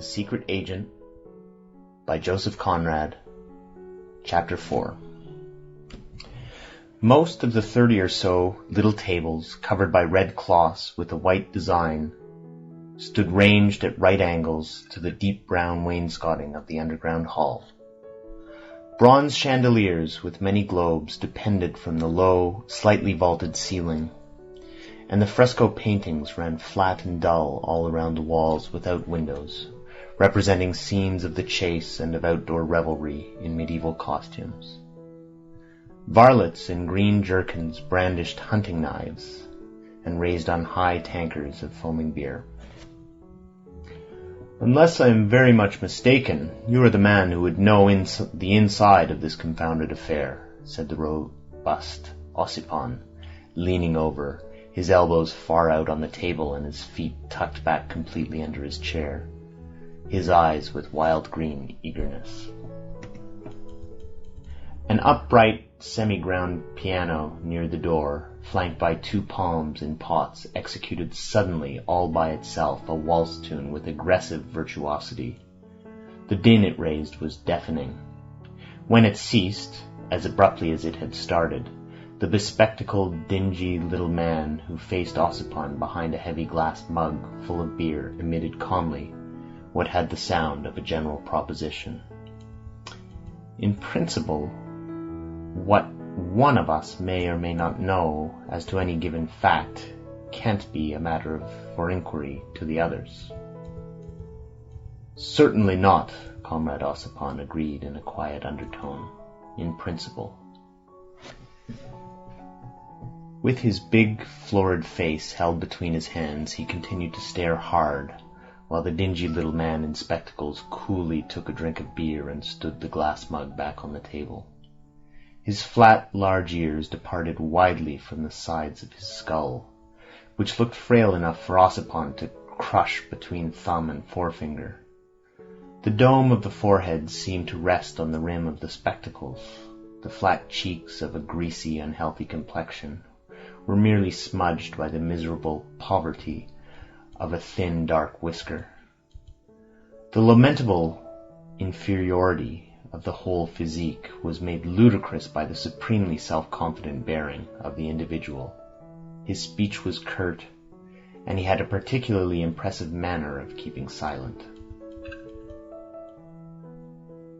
The Secret Agent by Joseph Conrad, Chapter 4. Most of the 30 or so little tables covered by red cloths with a white design stood ranged at right angles to the deep brown wainscoting of the underground hall. Bronze chandeliers with many globes depended from the low, slightly vaulted ceiling, and the fresco paintings ran flat and dull all around the walls without windows, representing scenes of the chase and of outdoor revelry in medieval costumes. Varlets in green jerkins brandished hunting knives and raised on high tankers of foaming beer. "Unless I am very much mistaken, you are the man who would know the inside of this confounded affair," said the robust Ossipon, leaning over, his elbows far out on the table and his feet tucked back completely under his chair, his eyes with wild green eagerness. An upright, semi-ground piano near the door, flanked by two palms in pots, executed suddenly all by itself a waltz tune with aggressive virtuosity. The din it raised was deafening. When it ceased, as abruptly as it had started, the bespectacled, dingy little man who faced Ossipon behind a heavy glass mug full of beer emitted calmly what had the sound of a general proposition. "In principle, what one of us may or may not know as to any given fact can't be a matter for inquiry to the others." "Certainly not," Comrade Ossipon agreed in a quiet undertone. "In principle." With his big, florid face held between his hands, he continued to stare hard, while the dingy little man in spectacles coolly took a drink of beer and stood the glass mug back on the table. His flat, large ears departed widely from the sides of his skull, which looked frail enough for Ossipon to crush between thumb and forefinger. The dome of the forehead seemed to rest on the rim of the spectacles. The flat cheeks of a greasy, unhealthy complexion were merely smudged by the miserable poverty of a thin, dark whisker. The lamentable inferiority of the whole physique was made ludicrous by the supremely self-confident bearing of the individual. His speech was curt, and he had a particularly impressive manner of keeping silent.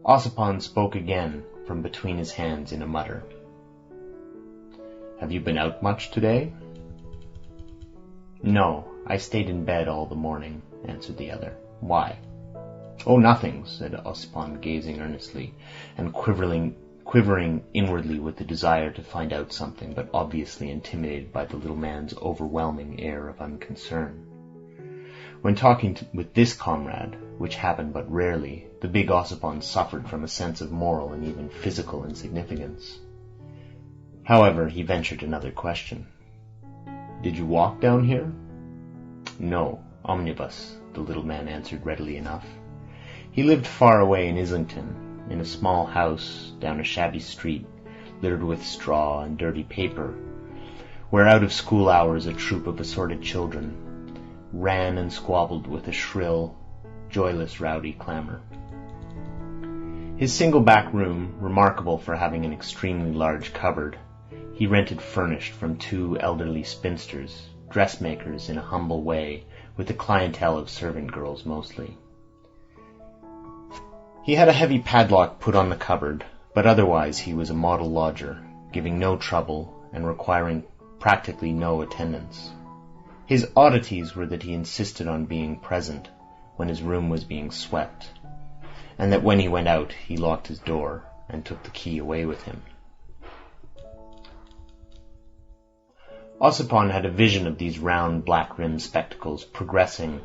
Ossipon spoke again from between his hands in a mutter. "Have you been out much today?" "No, I stayed in bed all the morning," answered the other. "Why?" "Oh, nothing," said Ossipon, gazing earnestly, and quivering inwardly with the desire to find out something, but obviously intimidated by the little man's overwhelming air of unconcern. When talking with this comrade, which happened but rarely, the big Ossipon suffered from a sense of moral and even physical insignificance. However, he ventured another question. "Did you walk down here?" "No, omnibus," the little man answered readily enough. He lived far away in Islington, in a small house down a shabby street, littered with straw and dirty paper, where out of school hours a troop of assorted children ran and squabbled with a shrill, joyless, rowdy clamour. His single back room, remarkable for having an extremely large cupboard, he rented furnished from two elderly spinsters, dressmakers in a humble way, with a clientele of servant girls mostly. He had a heavy padlock put on the cupboard, but otherwise he was a model lodger, giving no trouble and requiring practically no attendance. His oddities were that he insisted on being present when his room was being swept, and that when he went out he locked his door and took the key away with him. Ossipon had a vision of these round, black-rimmed spectacles progressing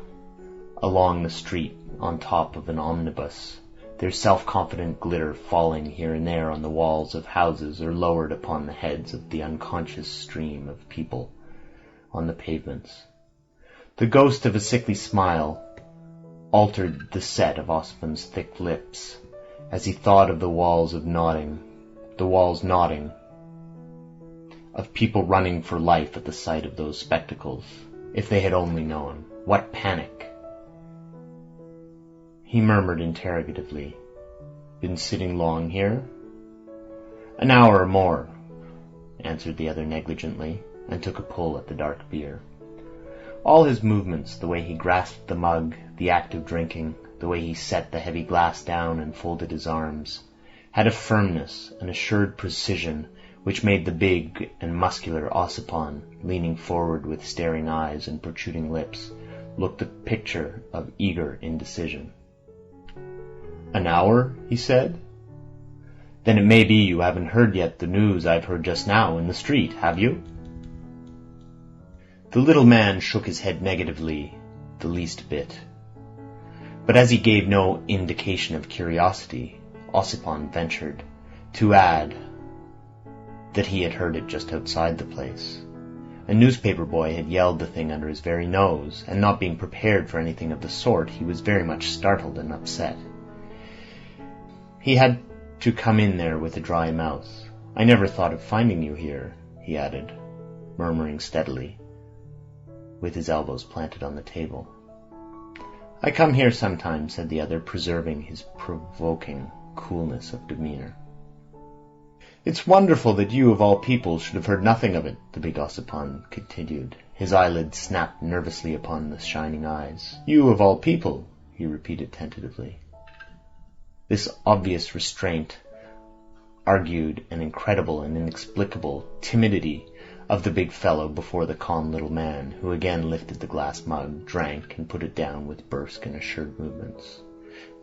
along the street on top of an omnibus, their self-confident glitter falling here and there on the walls of houses or lowered upon the heads of the unconscious stream of people on the pavements. The ghost of a sickly smile altered the set of Ossipon's thick lips as he thought of the walls nodding, of people running for life at the sight of those spectacles. If they had only known. What panic! He murmured interrogatively, "Been sitting long here?" "An hour or more," answered the other negligently, and took a pull at the dark beer. All his movements, the way he grasped the mug, the act of drinking, the way he set the heavy glass down and folded his arms, had a firmness, an assured precision, which made the big and muscular Ossipon, leaning forward with staring eyes and protruding lips, look the picture of eager indecision. "An hour?" he said. "Then it may be you haven't heard yet the news I've heard just now in the street, have you?" The little man shook his head negatively, the least bit. But as he gave no indication of curiosity, Ossipon ventured to add that he had heard it just outside the place. A newspaper boy had yelled the thing under his very nose, and not being prepared for anything of the sort, he was very much startled and upset. He had to come in there with a dry mouth. "I never thought of finding you here," he added, murmuring steadily, with his elbows planted on the table. "I come here sometimes," said the other, preserving his provoking coolness of demeanor. "It's wonderful that you, of all people, should have heard nothing of it," the big Ossipon continued. His eyelids snapped nervously upon the shining eyes. "You, of all people," he repeated tentatively. This obvious restraint argued an incredible and inexplicable timidity of the big fellow before the calm little man, who again lifted the glass mug, drank, and put it down with brusque and assured movements.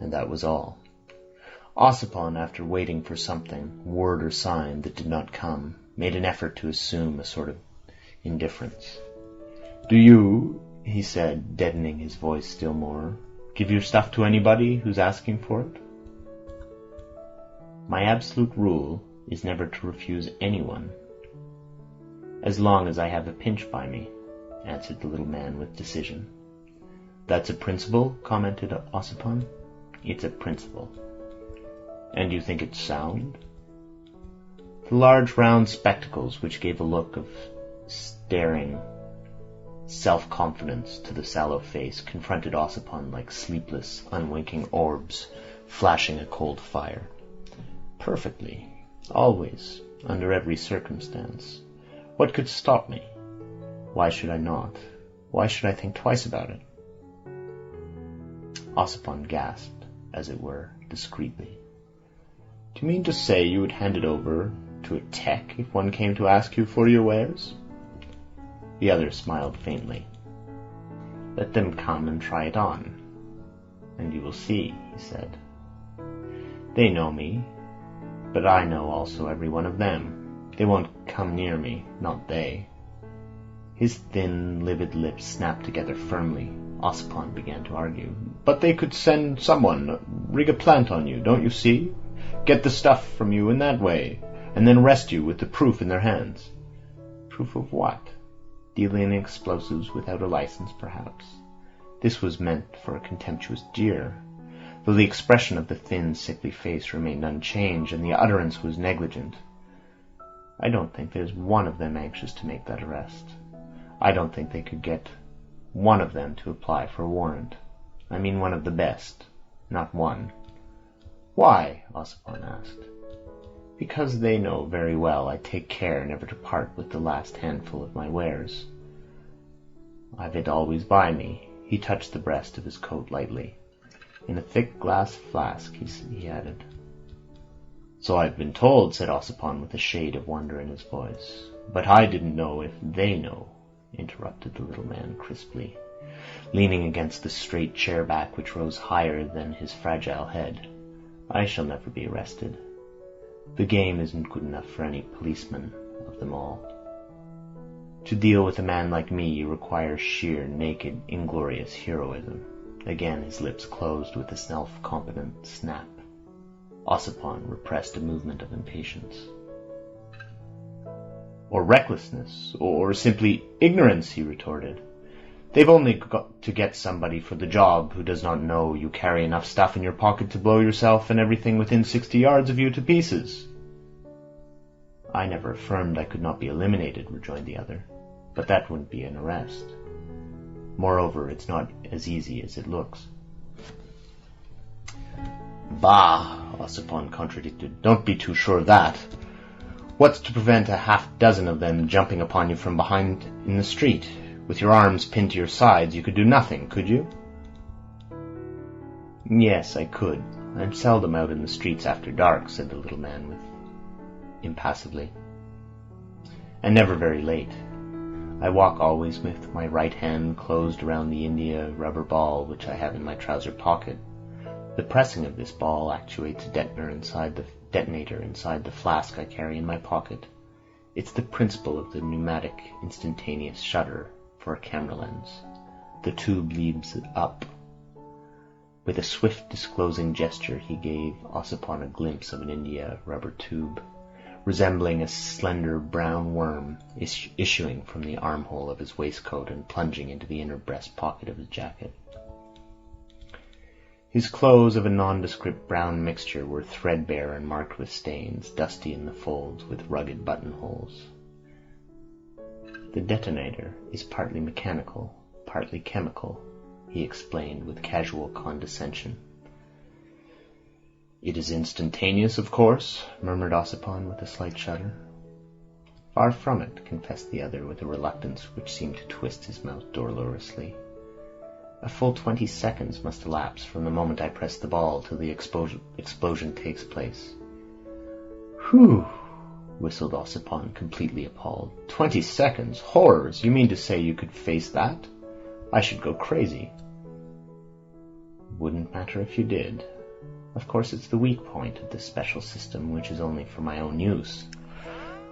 And that was all. Ossipon, after waiting for something, word or sign, that did not come, made an effort to assume a sort of indifference. "Do you," he said, deadening his voice still more, "give your stuff to anybody who's asking for it?" "My absolute rule is never to refuse anyone, as long as I have a pinch by me," answered the little man with decision. "That's a principle?" commented Ossipon. "It's a principle." "And you think it's sound?" The large round spectacles, which gave a look of staring self-confidence to the sallow face, confronted Ossipon like sleepless, unwinking orbs flashing a cold fire. "Perfectly. Always. Under every circumstance. What could stop me? Why should I not? Why should I think twice about it?" Ossipon gasped, as it were, discreetly. "Do you mean to say you would hand it over to a tech if one came to ask you for your wares?" The other smiled faintly. "Let them come and try it on, and you will see," he said. "They know me, but I know also every one of them. They won't come near me, not they." His thin, livid lips snapped together firmly. Ossipon began to argue. "But they could send someone, rig a plant on you, don't you see? Get the stuff from you in that way, and then arrest you with the proof in their hands." "Proof of what? Dealing in explosives without a license, perhaps?" This was meant for a contemptuous jeer, though the expression of the thin, sickly face remained unchanged, and the utterance was negligent. "I don't think there's one of them anxious to make that arrest. I don't think they could get one of them to apply for a warrant. I mean one of the best, not one." "Why?" Ossipon asked. "Because they know very well I take care never to part with the last handful of my wares. I've it always by me." He touched the breast of his coat lightly. "In a thick glass flask," he added. "So I've been told," said Ossipon with a shade of wonder in his voice. "But I didn't know if they know," interrupted the little man crisply, leaning against the straight chair back which rose higher than his fragile head. "I shall never be arrested. The game isn't good enough for any policeman of them all. To deal with a man like me requires sheer, naked, inglorious heroism." Again his lips closed with a self-confident snap. Ossipon repressed a movement of impatience. "Or recklessness, or simply ignorance," he retorted. "They've only got to get somebody for the job who does not know you carry enough stuff in your pocket to blow yourself and everything within 60 yards of you to pieces." "I never affirmed I could not be eliminated," rejoined the other. "But that wouldn't be an arrest. Moreover, it's not as easy as it looks." Bah, Ossipon contradicted. Don't be too sure of that. What's to prevent a half-dozen of them jumping upon you from behind in the street? With your arms pinned to your sides, you could do nothing, could you? Yes, I could. I'm seldom out in the streets after dark, said the little man impassively. And never very late. I walk always with my right hand closed around the India rubber ball which I have in my trouser pocket. The pressing of this ball actuates a detonator inside the flask I carry in my pocket. It's the principle of the pneumatic instantaneous shutter for a camera lens. The tube leaves up. With a swift disclosing gesture he gave Ossipon a glimpse of an India rubber tube, resembling a slender brown worm issuing from the armhole of his waistcoat and plunging into the inner breast pocket of his jacket. His clothes of a nondescript brown mixture were threadbare and marked with stains, dusty in the folds with rugged buttonholes. The detonator is partly mechanical, partly chemical, he explained with casual condescension. It is instantaneous, of course, murmured Ossipon with a slight shudder. Far from it, confessed the other with a reluctance which seemed to twist his mouth dolorously. A full 20 seconds must elapse from the moment I press the ball till the explosion takes place. Whew, whistled Ossipon, completely appalled. 20 seconds? Horrors! You mean to say you could face that? I should go crazy. Wouldn't matter if you did. Of course, it's the weak point of this special system, which is only for my own use.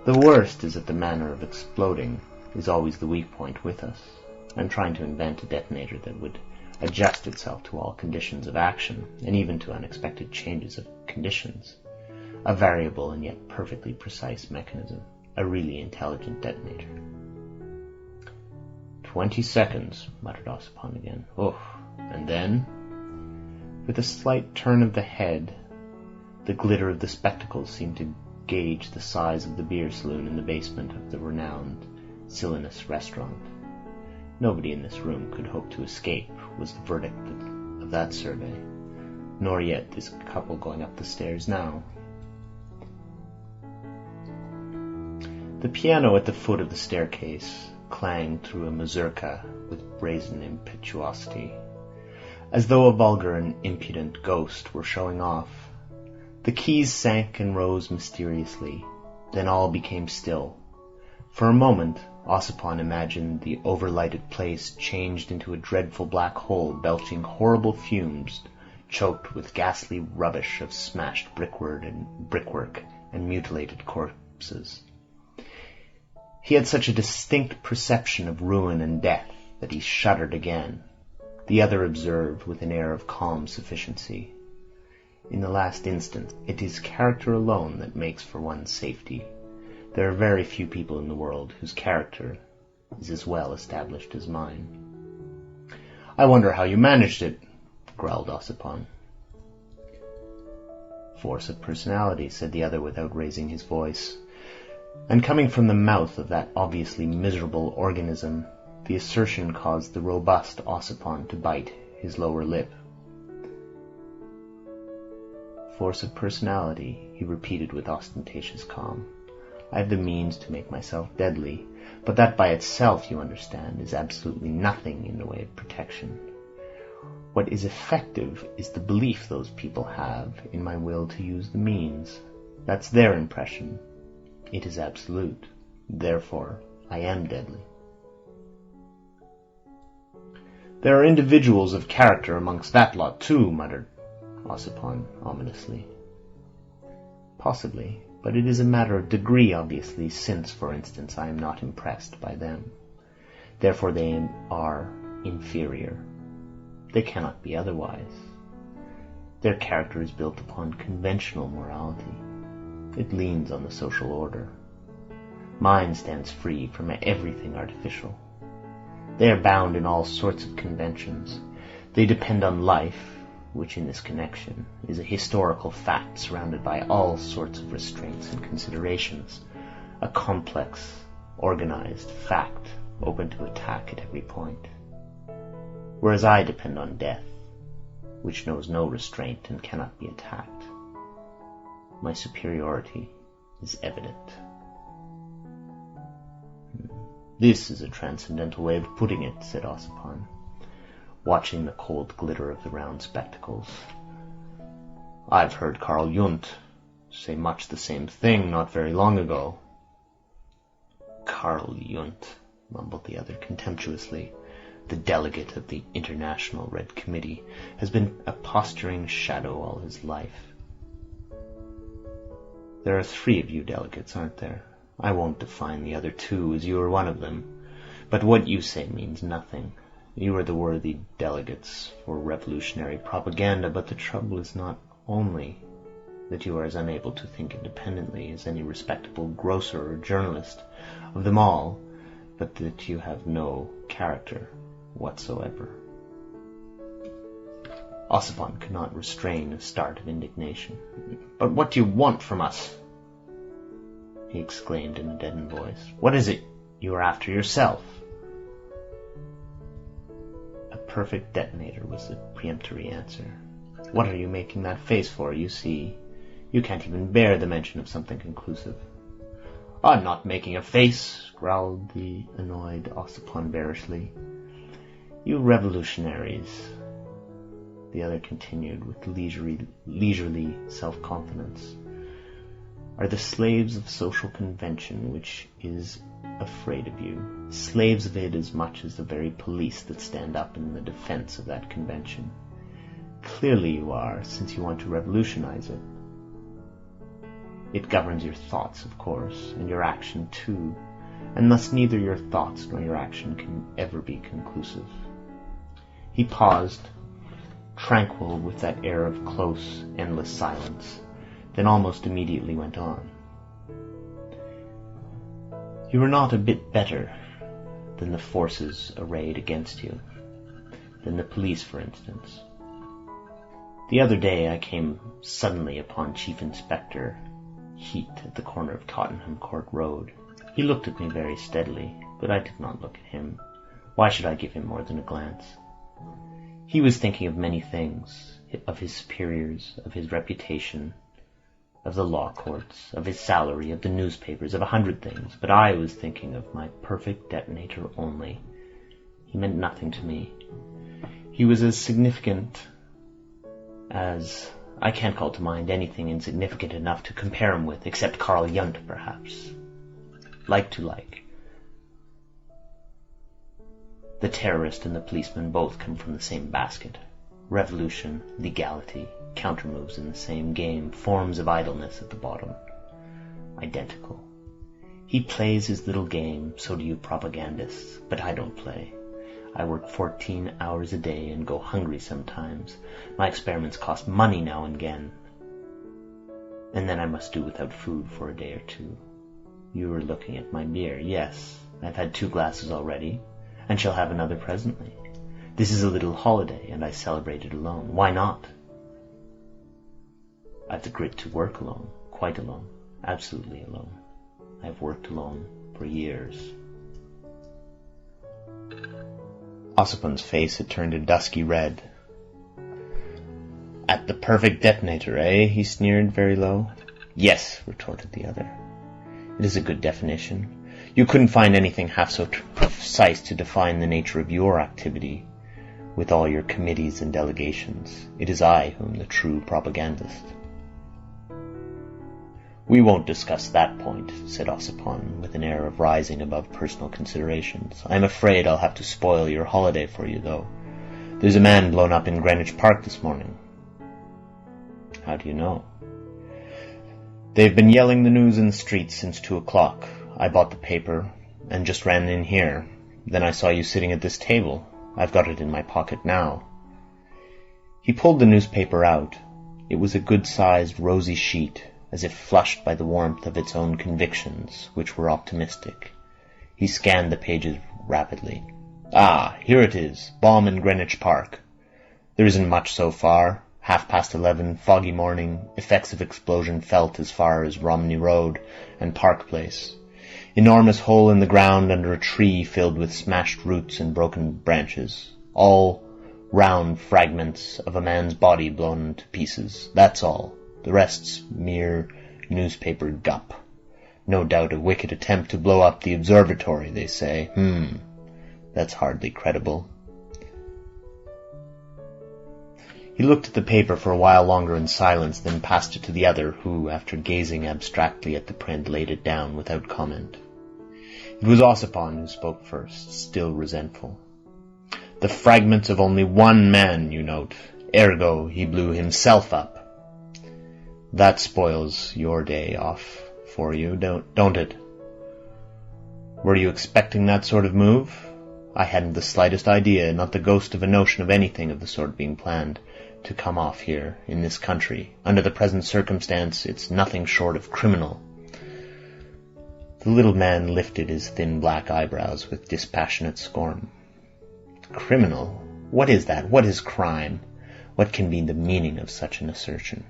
The worst is that the manner of exploding is always the weak point with us. I'm trying to invent a detonator that would adjust itself to all conditions of action, and even to unexpected changes of conditions. A variable and yet perfectly precise mechanism. A really intelligent detonator. 20 seconds, muttered Ossipon again. Oh, and then? With a slight turn of the head, the glitter of the spectacles seemed to gauge the size of the beer saloon in the basement of the renowned Silenus restaurant. Nobody in this room could hope to escape, was the verdict of that survey, nor yet this couple going up the stairs now. The piano at the foot of the staircase clanged through a mazurka with brazen impetuosity, as though a vulgar and impudent ghost were showing off. The keys sank and rose mysteriously, then all became still. For a moment, Ossipon imagined the overlighted place changed into a dreadful black hole belching horrible fumes, choked with ghastly rubbish of smashed brickwork and mutilated corpses. He had such a distinct perception of ruin and death that he shuddered again. The other observed with an air of calm sufficiency. In the last instance, it is character alone that makes for one's safety. There are very few people in the world whose character is as well established as mine. I wonder how you managed it, growled Ossipon. Force of personality, said the other without raising his voice. And coming from the mouth of that obviously miserable organism, the assertion caused the robust Ossipon to bite his lower lip. Force of personality, he repeated with ostentatious calm. I have the means to make myself deadly, but that by itself, you understand, is absolutely nothing in the way of protection. What is effective is the belief those people have in my will to use the means. That's their impression. It is absolute. Therefore, I am deadly. There are individuals of character amongst that lot too, muttered Ossipon ominously. Possibly. But it is a matter of degree, obviously, since, for instance, I am not impressed by them. Therefore they are inferior. They cannot be otherwise. Their character is built upon conventional morality. It leans on the social order. Mine stands free from everything artificial. They are bound in all sorts of conventions. They depend on life, which in this connection is a historical fact surrounded by all sorts of restraints and considerations, a complex, organized fact open to attack at every point. Whereas I depend on death, which knows no restraint and cannot be attacked. My superiority is evident. This is a transcendental way of putting it, said Ossipon, watching the cold glitter of the round spectacles. I've heard Carl Jund say much the same thing not very long ago. Carl Jund, mumbled the other contemptuously. The delegate of the International Red Committee has been a posturing shadow all his life. There are 3 of you delegates, aren't there? I won't define the other 2, as you are one of them. But what you say means nothing. You are the worthy delegates for revolutionary propaganda, but the trouble is not only that you are as unable to think independently as any respectable grocer or journalist of them all, but that you have no character whatsoever. Ossipon could not restrain a start of indignation. But what do you want from us? He exclaimed in a deadened voice. What is it you are after yourself? A perfect detonator was the peremptory answer. What are you making that face for? You see, you can't even bear the mention of something conclusive. I'm not making a face, growled the annoyed Ossipon bearishly. You revolutionaries, the other continued with leisurely self-confidence, are the slaves of social convention, which is afraid of you, slaves of it as much as the very police that stand up in the defense of that convention. Clearly you are, since you want to revolutionize it. It governs your thoughts, of course, and your action too, and thus neither your thoughts nor your action can ever be conclusive. He paused, tranquil with that air of close, endless silence, then almost immediately went on. You are not a bit better than the forces arrayed against you, than the police, for instance. The other day I came suddenly upon Chief Inspector Heat at the corner of Tottenham Court Road. He looked at me very steadily, but I did not look at him. Why should I give him more than a glance? He was thinking of many things, of his superiors, of his reputation, of the law courts, of his salary, of the newspapers, of 100 things, but I was thinking of my perfect detonator only. He meant nothing to me. He was as significant as... I can't call to mind anything insignificant enough to compare him with, except Carl Jund, perhaps. Like to like. The terrorist and the policeman both come from the same basket. Revolution, legality, countermoves in the same game, forms of idleness at the bottom. Identical. He plays his little game, so do you propagandists, but I don't play. I work 14 hours a day and go hungry sometimes. My experiments cost money now and again. And then I must do without food for a day or 2. You are looking at my beer. Yes, I've had 2 glasses already, and shall have another presently. This is a little holiday, and I celebrate it alone. Why not? I've the grit to work alone, quite alone, absolutely alone. I've worked alone for years. Ossipon's face had turned a dusky red. At the perfect detonator, eh? He sneered very low. Yes, retorted the other. It is a good definition. You couldn't find anything half so precise to define the nature of your activity, with all your committees and delegations. It is I who am the true propagandist. We won't discuss that point, said Ossipon, with an air of rising above personal considerations. I'm afraid I'll have to spoil your holiday for you, though. There's a man blown up in Greenwich Park this morning. How do you know? They've been yelling the news in the streets since 2 o'clock. I bought the paper and just ran in here. Then I saw you sitting at this table. I've got it in my pocket now. He pulled the newspaper out. It was a good-sized, rosy sheet, as if flushed by the warmth of its own convictions, which were optimistic. He scanned the pages rapidly. Ah, here it is. Bomb in Greenwich Park. There isn't much so far. 11:30, foggy morning, effects of explosion felt as far as Romney Road and Park Place. Enormous hole in the ground under a tree filled with smashed roots and broken branches. All Round fragments of a man's body blown to pieces. That's all. The rest's mere newspaper gup. No doubt a wicked attempt to blow up the observatory, they say. That's hardly credible. He looked at the paper for a while longer in silence, then passed it to the other, who, after gazing abstractly at the print, laid it down without comment. It was Ossipon who spoke first, still resentful. The fragments of only one man, you note. Ergo, he blew himself up. That spoils your day off for you, don't it? Were you expecting that sort of move? I hadn't the slightest idea, not the ghost of a notion of anything of the sort being planned to come off here, in this country. Under the present circumstance, it's nothing short of criminal. The little man lifted his thin black eyebrows with dispassionate scorn. Criminal? What is that? What is crime? What can be the meaning of such an assertion?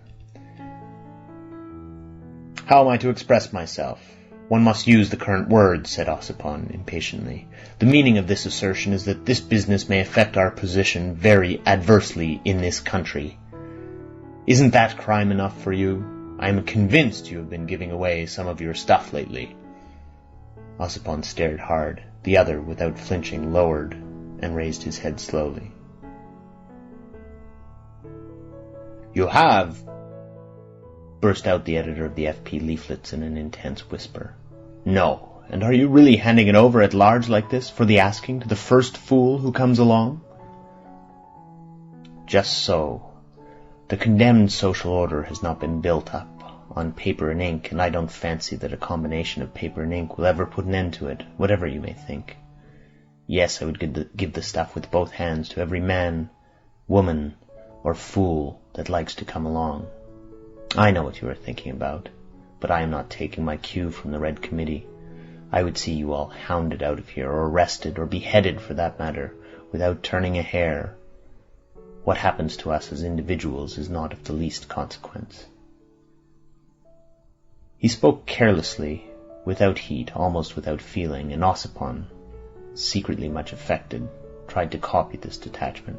How am I to express myself? One must use the current words, said Ossipon impatiently. The meaning of this assertion is that this business may affect our position very adversely in this country. Isn't that crime enough for you? I am convinced you have been giving away some of your stuff lately. Ossipon stared hard. The other, without flinching, lowered and raised his head slowly. You have, burst out the editor of the FP leaflets in an intense whisper. No, and are you really handing it over at large like this for the asking to the first fool who comes along? Just so. The condemned social order has not been built up on paper and ink, and I don't fancy that a combination of paper and ink will ever put an end to it, whatever you may think. Yes, I would give the stuff with both hands to every man, woman, or fool that likes to come along. I know what you are thinking about, but I am not taking my cue from the Red Committee. I would see you all hounded out of here, or arrested, or beheaded for that matter, without turning a hair. What happens to us as individuals is not of the least consequence. He spoke carelessly, without heat, almost without feeling, and Ossipon, secretly much affected, tried to copy this detachment.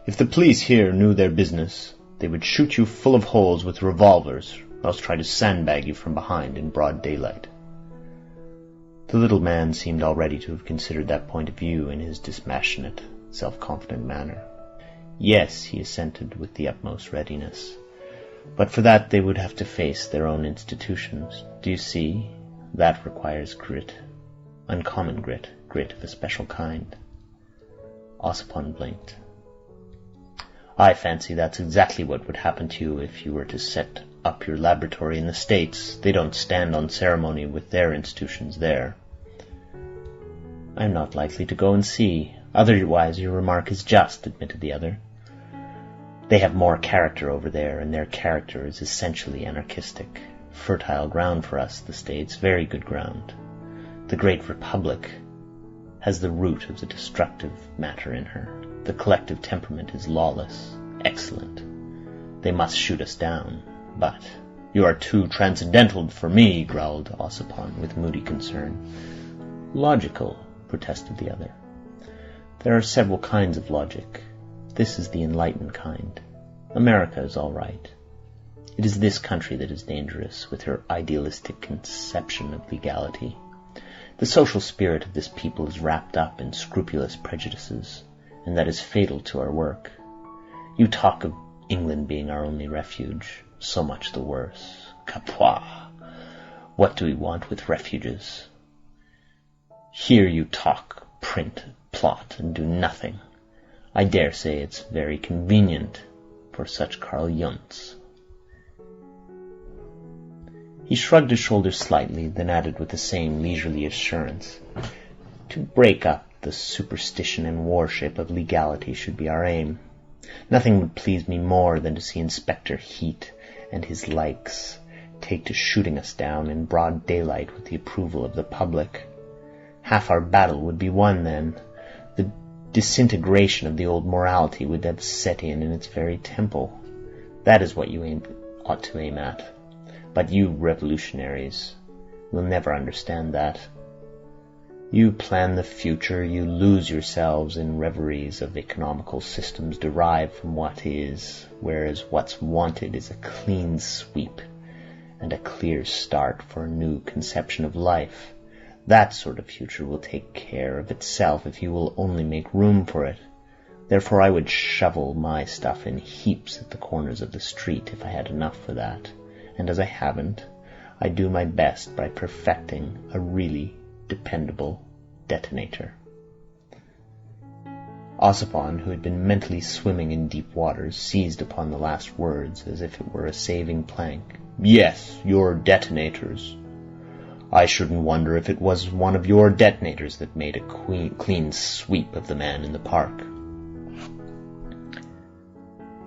If the police here knew their business, they would shoot you full of holes with revolvers, or else try to sandbag you from behind in broad daylight. The little man seemed already to have considered that point of view in his dispassionate, self-confident manner. Yes, he assented with the utmost readiness. But for that they would have to face their own institutions. Do you see? That requires grit. Uncommon grit. Grit of a special kind. Ossipon blinked. I fancy that's exactly what would happen to you if you were to set up your laboratory in the States. They don't stand on ceremony with their institutions there. I'm not likely to go and see. Otherwise your remark is just, admitted the other. They have more character over there, and their character is essentially anarchistic. Fertile ground for us, the States, very good ground. The great Republic has the root of the destructive matter in her. The collective temperament is lawless, excellent. They must shoot us down, but... You are too transcendental for me, growled Ossipon with moody concern. Logical, protested the other. There are several kinds of logic. This is the enlightened kind. America is all right. It is this country that is dangerous, with her idealistic conception of legality. The social spirit of this people is wrapped up in scrupulous prejudices, and that is fatal to our work. You talk of England being our only refuge. So much the worse. Capois! What do we want with refuges? Here you talk, print, plot, and do nothing. I dare say it's very convenient for such Karl Junts. He shrugged his shoulders slightly, then added with the same leisurely assurance, to break up the superstition and worship of legality should be our aim. Nothing would please me more than to see Inspector Heat and his likes take to shooting us down in broad daylight with the approval of the public. Half our battle would be won then. The disintegration of the old morality would have set in its very temple. That is what you ought to aim at. But you revolutionaries will never understand that. You plan the future, you lose yourselves in reveries of economical systems derived from what is, whereas what's wanted is a clean sweep and a clear start for a new conception of life. That sort of future will take care of itself if you will only make room for it. Therefore I would shovel my stuff in heaps at the corners of the street if I had enough for that, and as I haven't, I do my best by perfecting a really dependable detonator. Ossipon, who had been mentally swimming in deep waters, seized upon the last words as if it were a saving plank. Yes, your detonators. I shouldn't wonder if it was one of your detonators that made a clean sweep of the man in the park.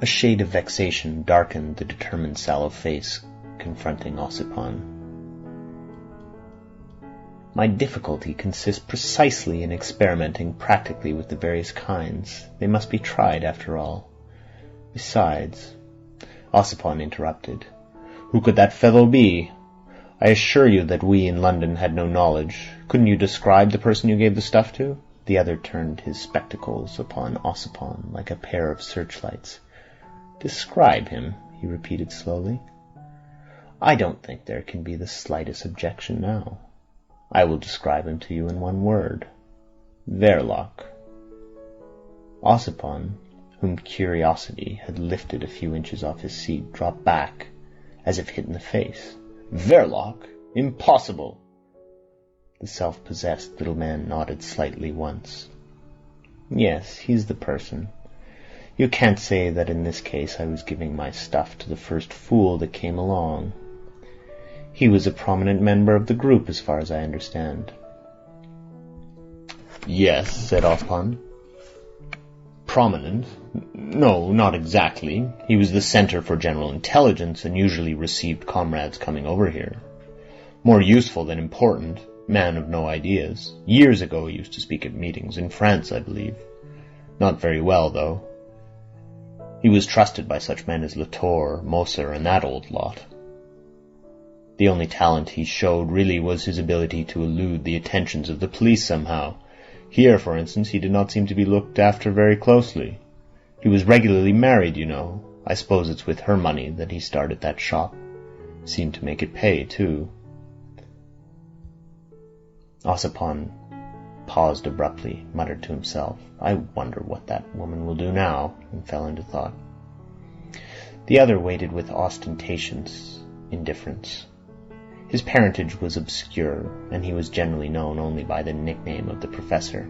A shade of vexation darkened the determined sallow face confronting Ossipon. My difficulty consists precisely in experimenting practically with the various kinds. They must be tried, after all. Besides, Ossipon interrupted. Who could that fellow be? I assure you that we in London had no knowledge. Couldn't you describe the person you gave the stuff to? The other turned his spectacles upon Ossipon like a pair of searchlights. Describe him, he repeated slowly. I don't think there can be the slightest objection now. I will describe him to you in one word. Verloc. Ossipon, whom curiosity had lifted a few inches off his seat, dropped back, as if hit in the face. Verloc? Impossible! The self-possessed little man nodded slightly once. Yes, he's the person. You can't say that in this case I was giving my stuff to the first fool that came along. He was a prominent member of the group, as far as I understand. Yes, said Ossipon. Prominent? No, not exactly. He was the center for general intelligence and usually received comrades coming over here. More useful than important. Man of no ideas. Years ago he used to speak at meetings, in France, I believe. Not very well, though. He was trusted by such men as Latour, Moser, and that old lot. The only talent he showed really was his ability to elude the attentions of the police somehow. Here, for instance, he did not seem to be looked after very closely. He was regularly married, you know. I suppose it's with her money that he started that shop. Seemed to make it pay, too. Ossipon paused abruptly, muttered to himself, I wonder what that woman will do now, and fell into thought. The other waited with ostentatious indifference. His parentage was obscure, and he was generally known only by the nickname of the Professor.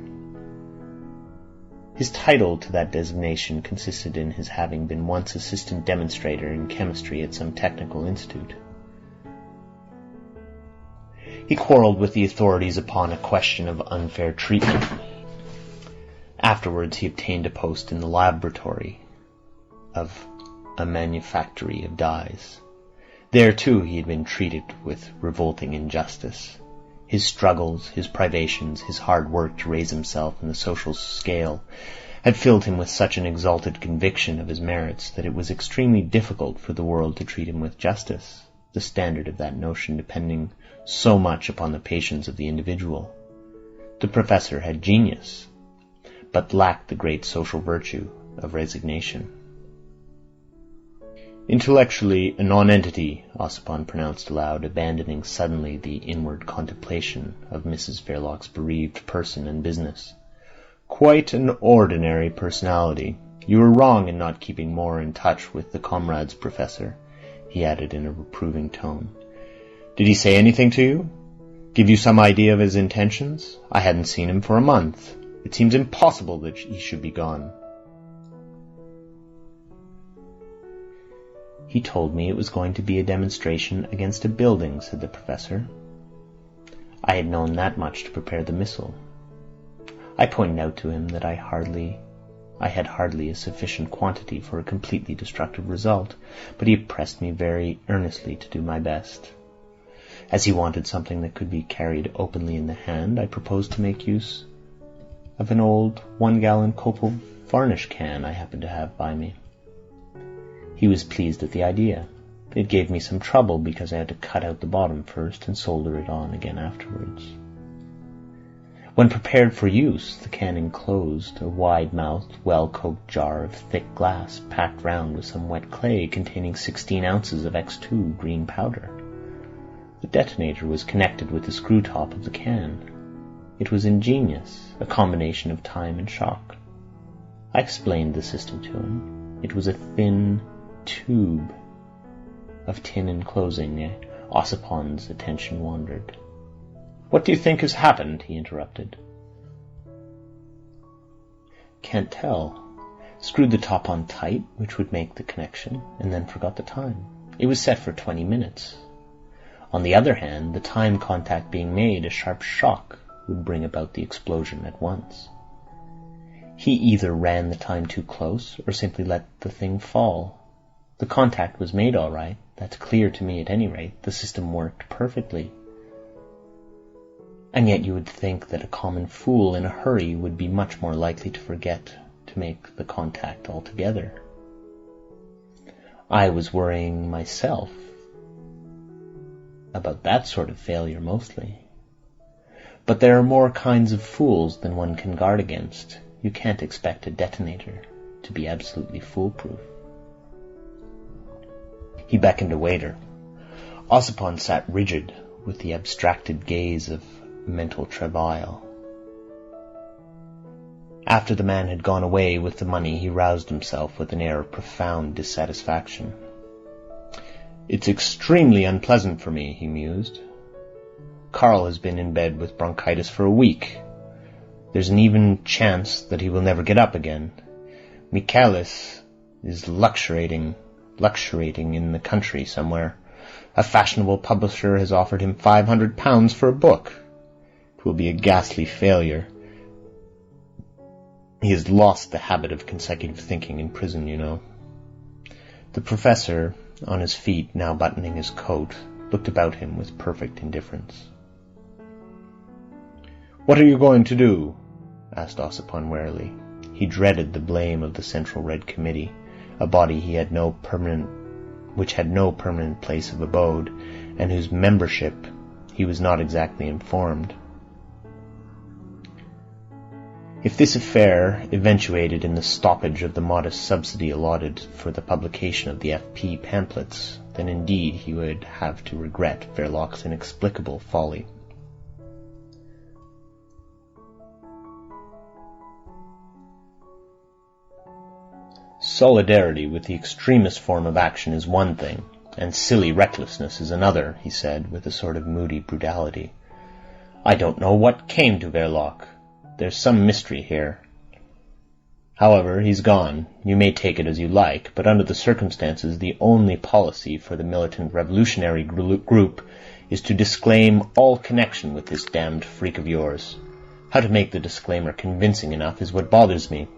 His title to that designation consisted in his having been once assistant demonstrator in chemistry at some technical institute. He quarrelled with the authorities upon a question of unfair treatment. Afterwards he obtained a post in the laboratory of a manufactory of dyes. There, too, he had been treated with revolting injustice. His struggles, his privations, his hard work to raise himself in the social scale had filled him with such an exalted conviction of his merits that it was extremely difficult for the world to treat him with justice, the standard of that notion depending so much upon the patience of the individual. The professor had genius, but lacked the great social virtue of resignation. Intellectually a nonentity, Ossipon pronounced aloud, abandoning suddenly the inward contemplation of Mrs. Verloc's bereaved person and business. Quite an ordinary personality. You were wrong in not keeping more in touch with the comrades, Professor, he added in a reproving tone. Did he say anything to you? Give you some idea of his intentions? I hadn't seen him for a month. It seems impossible that he should be gone. He told me it was going to be a demonstration against a building, said the professor. I had known that much to prepare the missile. I pointed out to him that I had hardly a sufficient quantity for a completely destructive result, but he pressed me very earnestly to do my best. As he wanted something that could be carried openly in the hand, I proposed to make use of an old 1-gallon copal varnish can I happened to have by me. He was pleased at the idea. It gave me some trouble because I had to cut out the bottom first and solder it on again afterwards. When prepared for use, the can enclosed a wide-mouthed, well-coked jar of thick glass packed round with some wet clay containing 16 ounces of X2 green powder. The detonator was connected with the screw top of the can. It was ingenious, a combination of time and shock. I explained the system to him. It was a thin tube of tin enclosing. Ossipon's attention wandered. "What do you think has happened?" he interrupted. "Can't tell. Screwed the top on tight, which would make the connection, and then forgot the time. It was set for 20 minutes. On the other hand, the time contact being made, a sharp shock would bring about the explosion at once. He either ran the time too close or simply let the thing fall. The contact was made all right. That's clear to me at any rate. The system worked perfectly. And yet you would think that a common fool in a hurry would be much more likely to forget to make the contact altogether. I was worrying myself about that sort of failure mostly. But there are more kinds of fools than one can guard against. You can't expect a detonator to be absolutely foolproof." He beckoned a waiter. Ossipon sat rigid with the abstracted gaze of mental travail. After the man had gone away with the money, he roused himself with an air of profound dissatisfaction. "It's extremely unpleasant for me," he mused. "Carl has been in bed with bronchitis for a week. There's an even chance that he will never get up again. Michaelis is luxuriating in the country somewhere. A fashionable publisher has offered him £500 for a book. It will be a ghastly failure. He has lost the habit of consecutive thinking in prison, you know." The professor, on his feet, now buttoning his coat, looked about him with perfect indifference. "What are you going to do?" asked Ossipon warily. He dreaded the blame of the Central Red Committee, a body which had no permanent place of abode, and whose membership he was not exactly informed. If this affair eventuated in the stoppage of the modest subsidy allotted for the publication of the FP pamphlets, then indeed he would have to regret Verloc's inexplicable folly. "Solidarity with the extremist form of action is one thing, and silly recklessness is another," he said, with a sort of moody brutality. "I don't know what came to Verloc. There's some mystery here. However, he's gone. You may take it as you like, but under the circumstances the only policy for the militant revolutionary group is to disclaim all connection with this damned freak of yours. How to make the disclaimer convincing enough is what bothers me."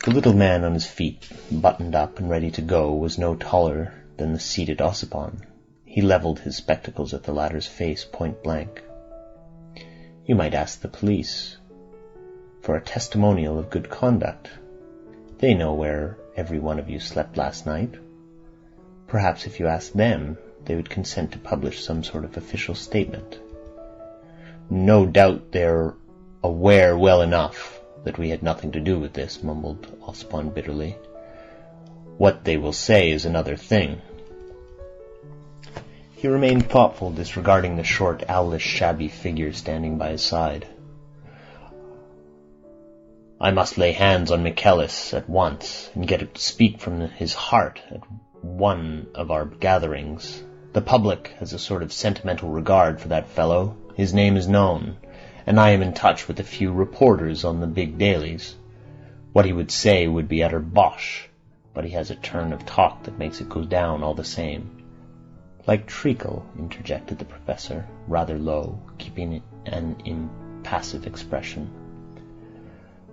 The little man on his feet, buttoned up and ready to go, was no taller than the seated Ossipon. He levelled his spectacles at the latter's face point blank. "You might ask the police for a testimonial of good conduct. They know where every one of you slept last night. Perhaps if you asked them, they would consent to publish some sort of official statement." "No doubt they're aware well enough that we had nothing to do with this," mumbled Ossipon bitterly. "What they will say is another thing." He remained thoughtful, disregarding the short, owlish, shabby figure standing by his side. "I must lay hands on Michaelis at once and get him to speak from his heart at one of our gatherings. The public has a sort of sentimental regard for that fellow. His name is known, and I am in touch with a few reporters on the big dailies. What he would say would be utter bosh, but he has a turn of talk that makes it go down all the same." "Like treacle," interjected the professor, rather low, keeping an impassive expression.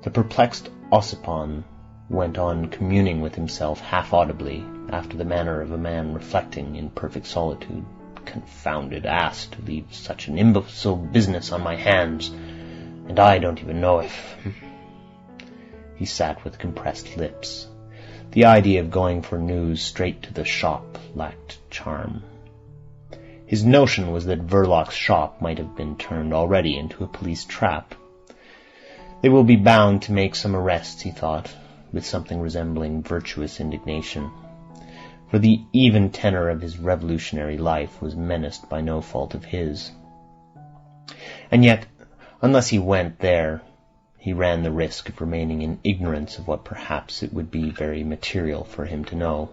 The perplexed Ossipon went on communing with himself half-audibly, after the manner of a man reflecting in perfect solitude. "Confounded ass to leave such an imbecile business on my hands, and I don't even know if—" He sat with compressed lips. The idea of going for news straight to the shop lacked charm. His notion was that Verloc's shop might have been turned already into a police trap. They will be bound to make some arrests, he thought, with something resembling virtuous indignation, for the even tenor of his revolutionary life was menaced by no fault of his. And yet, unless he went there, he ran the risk of remaining in ignorance of what perhaps it would be very material for him to know.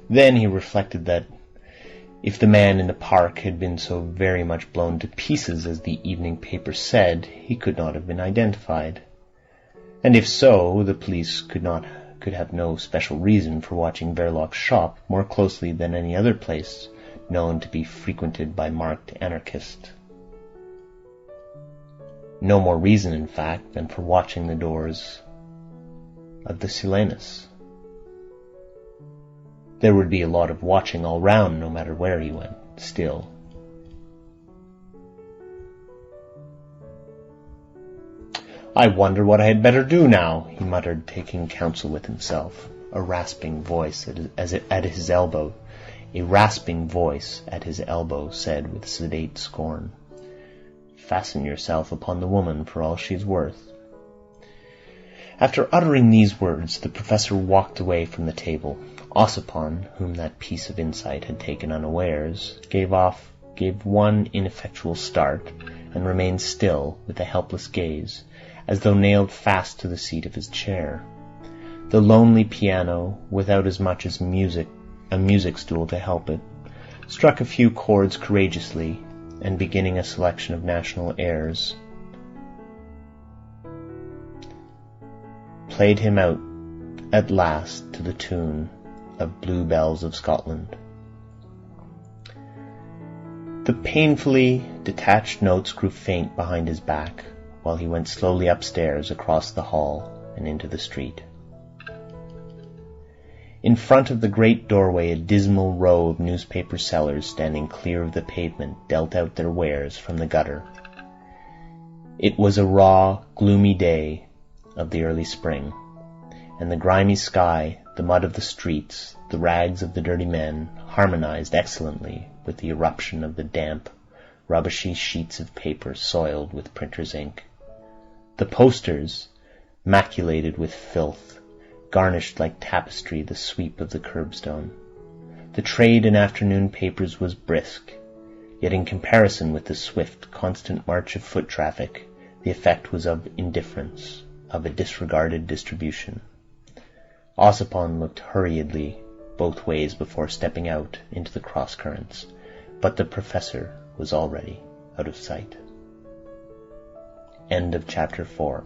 Then he reflected that if the man in the park had been so very much blown to pieces as the evening paper said, he could not have been identified. And if so, the police could have no special reason for watching Verloc's shop more closely than any other place known to be frequented by marked anarchists. No more reason, in fact, than for watching the doors of the Silenus. There would be a lot of watching all round, no matter where he went, still. "I wonder what I had better do now," he muttered, taking counsel with himself. A rasping voice at his elbow said with sedate scorn, "Fasten yourself upon the woman for all she's worth." After uttering these words, the professor walked away from the table. Ossipon, whom that piece of insight had taken unawares, gave one ineffectual start, and remained still, with a helpless gaze, as though nailed fast to the seat of his chair. The lonely piano, without as much as a music stool to help it, struck a few chords courageously, and beginning a selection of national airs, played him out at last to the tune of Blue Bells of Scotland. The painfully detached notes grew faint behind his back, while he went slowly upstairs, across the hall, and into the street. In front of the great doorway a dismal row of newspaper sellers standing clear of the pavement dealt out their wares from the gutter. It was a raw, gloomy day of the early spring, and the grimy sky, the mud of the streets, the rags of the dirty men, harmonized excellently with the eruption of the damp, rubbishy sheets of paper soiled with printer's ink. The posters, maculated with filth, garnished like tapestry the sweep of the curbstone. The trade in afternoon papers was brisk, yet in comparison with the swift, constant march of foot traffic, the effect was of indifference, of a disregarded distribution. Ossipon looked hurriedly both ways before stepping out into the cross-currents, but the professor was already out of sight. End of chapter 4.